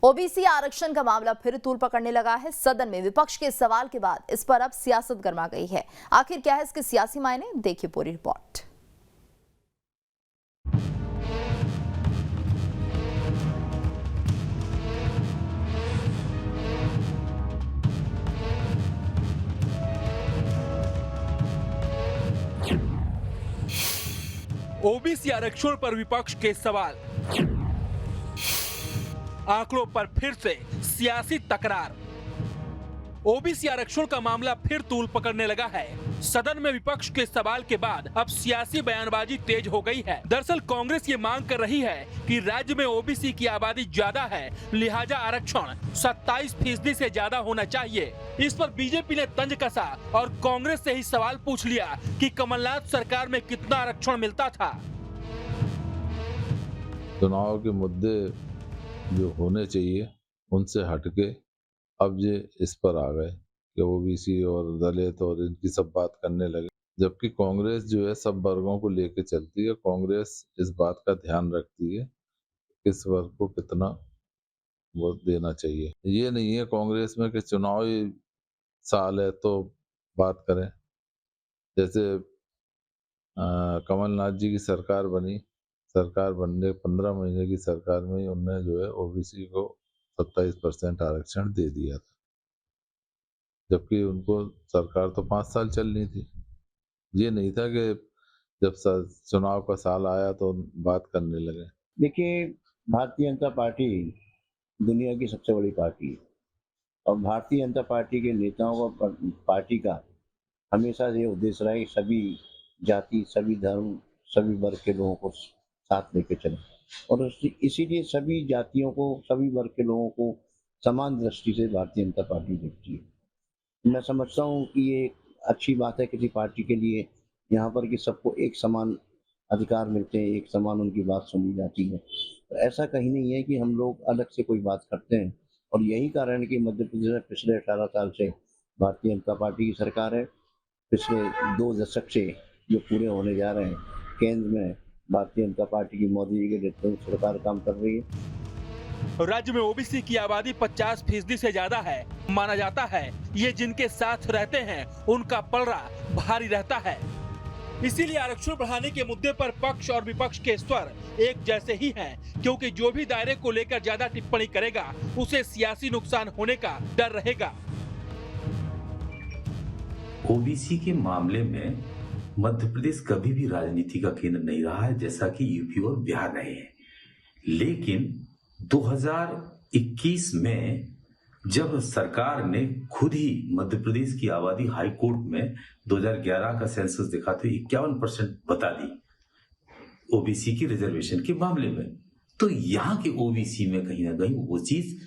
OBC आरक्षण का मामला फिर तूल पकड़ने लगा है। सदन में विपक्ष के सवाल के बाद इस पर अब सियासत गर्मा गई है। आखिर क्या है इसके सियासी मायने, देखिए पूरी रिपोर्ट। ओबीसी आरक्षण पर विपक्ष के सवाल, आंकड़ों पर फिर से सियासी तकरार। ओबीसी आरक्षण का मामला फिर तूल पकड़ने लगा है। सदन में विपक्ष के सवाल के बाद अब सियासी बयानबाजी तेज हो गई है। दरअसल कांग्रेस ये मांग कर रही है कि राज्य में ओबीसी की आबादी ज्यादा है, लिहाजा आरक्षण 27% से ज्यादा होना चाहिए। इस पर बीजेपी ने तंज कसा और कांग्रेस से ही सवाल पूछ लिया कि कमलनाथ सरकार में कितना आरक्षण मिलता था। चुनाव के मुद्दे जो होने चाहिए उनसे हटके अब ये इस पर आ गए कि ओबीसी और दलित और इनकी सब बात करने लगे, जबकि कांग्रेस जो है सब वर्गों को लेके चलती है। कांग्रेस इस बात का ध्यान रखती है किस वर्ग को कितना वोट देना चाहिए। ये नहीं है कांग्रेस में कि चुनावी साल है तो बात करें। जैसे कमलनाथ जी की सरकार बनी, सरकार बनने 15 महीने की सरकार में ही उन्होंने जो है ओबीसी को 27% आरक्षण दे दिया था, जबकि उनको सरकार तो 5 साल चलनी थी। ये नहीं था कि जब चुनाव का साल आया तो बात करने लगे। देखिए, भारतीय जनता पार्टी दुनिया की सबसे बड़ी पार्टी है और भारतीय जनता पार्टी के नेताओं का, पार्टी का हमेशा ये उद्देश्य रहा है कि सभी जाति, सभी धर्म, सभी वर्ग के लोगों को साथ लेके चलें और इसीलिए सभी जातियों को, सभी वर्ग के लोगों को समान दृष्टि से भारतीय जनता पार्टी देखती है। मैं समझता हूँ कि ये अच्छी बात है किसी पार्टी के लिए यहाँ पर कि सबको एक समान अधिकार मिलते हैं, एक समान उनकी बात सुनी जाती है। तो ऐसा कहीं नहीं है कि हम लोग अलग से कोई बात करते हैं और यही कारण है कि मध्य प्रदेश में पिछले 18 साल से भारतीय जनता पार्टी की सरकार है। पिछले 2 दशक से जो पूरे होने जा रहे हैं, केंद्र में भारतीय जनता पार्टी की मोदी जी के नेतृत्व में सरकार काम कर रही है। राज्य में ओबीसी की आबादी 50% से ज्यादा है। माना जाता है ये जिनके साथ रहते हैं उनका पलड़ा भारी रहता है। इसीलिए आरक्षण बढ़ाने के मुद्दे पर पक्ष और विपक्ष के स्वर एक जैसे ही हैं, क्योंकि जो भी दायरे को लेकर ज्यादा टिप्पणी करेगा उसे सियासी नुकसान होने का डर रहेगा। ओबीसी के मामले में मध्य प्रदेश कभी भी राजनीति का केंद्र नहीं रहा है, जैसा कि यूपी और बिहार रहे हैं। लेकिन 2021 में जब सरकार ने खुद ही मध्य प्रदेश की आबादी हाई कोर्ट में 2011 का सेंसस दिखा तो 51% बता दी ओबीसी की रिजर्वेशन के मामले में, तो यहाँ के ओबीसी में कहीं ना कहीं वो चीज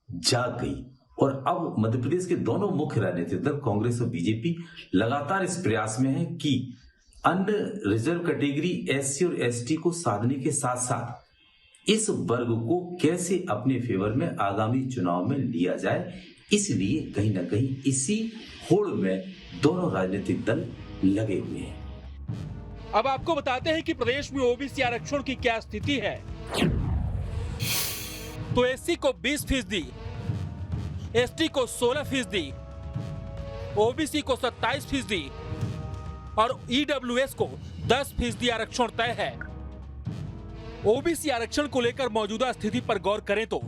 जाग गई। और अब मध्य प्रदेश के दोनों मुख्य राजनीतिक दल कांग्रेस और बीजेपी लगातार इस प्रयास में है कि अन्य रिजर्व कैटेगरी एससी और एसटी को साधने के साथ साथ इस वर्ग को कैसे अपने फेवर में आगामी चुनाव में लिया जाए। इसलिए कहीं ना कहीं इसी होड़ में दोनों राजनीतिक दल लगे हुए हैं। अब आपको बताते हैं कि प्रदेश में ओबीसी आरक्षण की क्या स्थिति है। तो एससी को 20%, एसटी को 16%, ओबीसी को 27% और ईडब्ल्यूएस को 10% आरक्षण तय है। ओबीसी आरक्षण को लेकर मौजूदा स्थिति पर गौर करें तो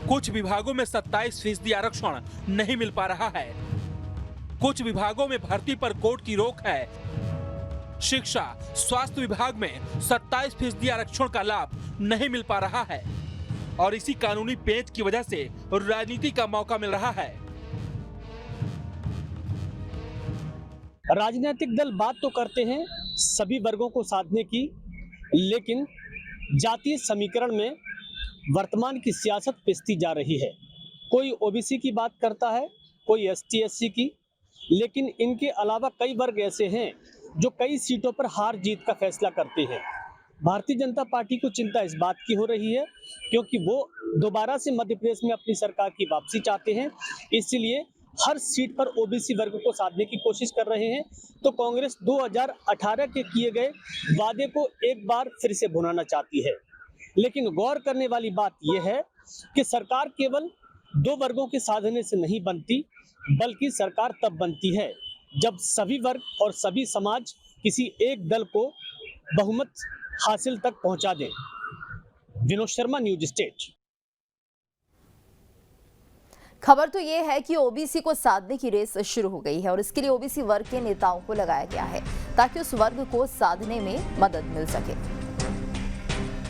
कुछ विभागों में 27% आरक्षण नहीं मिल पा रहा है। कुछ विभागों में भर्ती पर कोर्ट की रोक है। शिक्षा, स्वास्थ्य विभाग में 27% आरक्षण का लाभ नहीं मिल पा रहा है और इसी कानूनी पेच की वजह से राजनीति का मौका मिल रहा है। राजनीतिक दल बात तो करते हैं सभी वर्गों को साधने की, लेकिन जातीय समीकरण में वर्तमान की सियासत पिसती जा रही है। कोई ओबीसी की बात करता है, कोई एसटी एससी की, लेकिन इनके अलावा कई वर्ग ऐसे हैं जो कई सीटों पर हार जीत का फैसला करते हैं। भारतीय जनता पार्टी को चिंता इस बात की हो रही है क्योंकि वो दोबारा से मध्य प्रदेश में अपनी सरकार की वापसी चाहते हैं, इसलिए हर सीट पर ओबीसी वर्ग को साधने की कोशिश कर रहे हैं। तो कांग्रेस 2018 के किए गए वादे को एक बार फिर से भुनाना चाहती है, लेकिन गौर करने वाली बात यह है कि सरकार केवल दो वर्गों के साधने से नहीं बनती, बल्कि सरकार तब बनती है जब सभी वर्ग और सभी समाज किसी एक दल को बहुमत हासिल तक पहुंचा दें। Vinod Sharma, news state. खबर तो ये है कि ओबीसी को साधने की रेस शुरू हो गई है और इसके लिए ओबीसी वर्ग के नेताओं को लगाया गया है ताकि उस वर्ग को साधने में मदद मिल सके।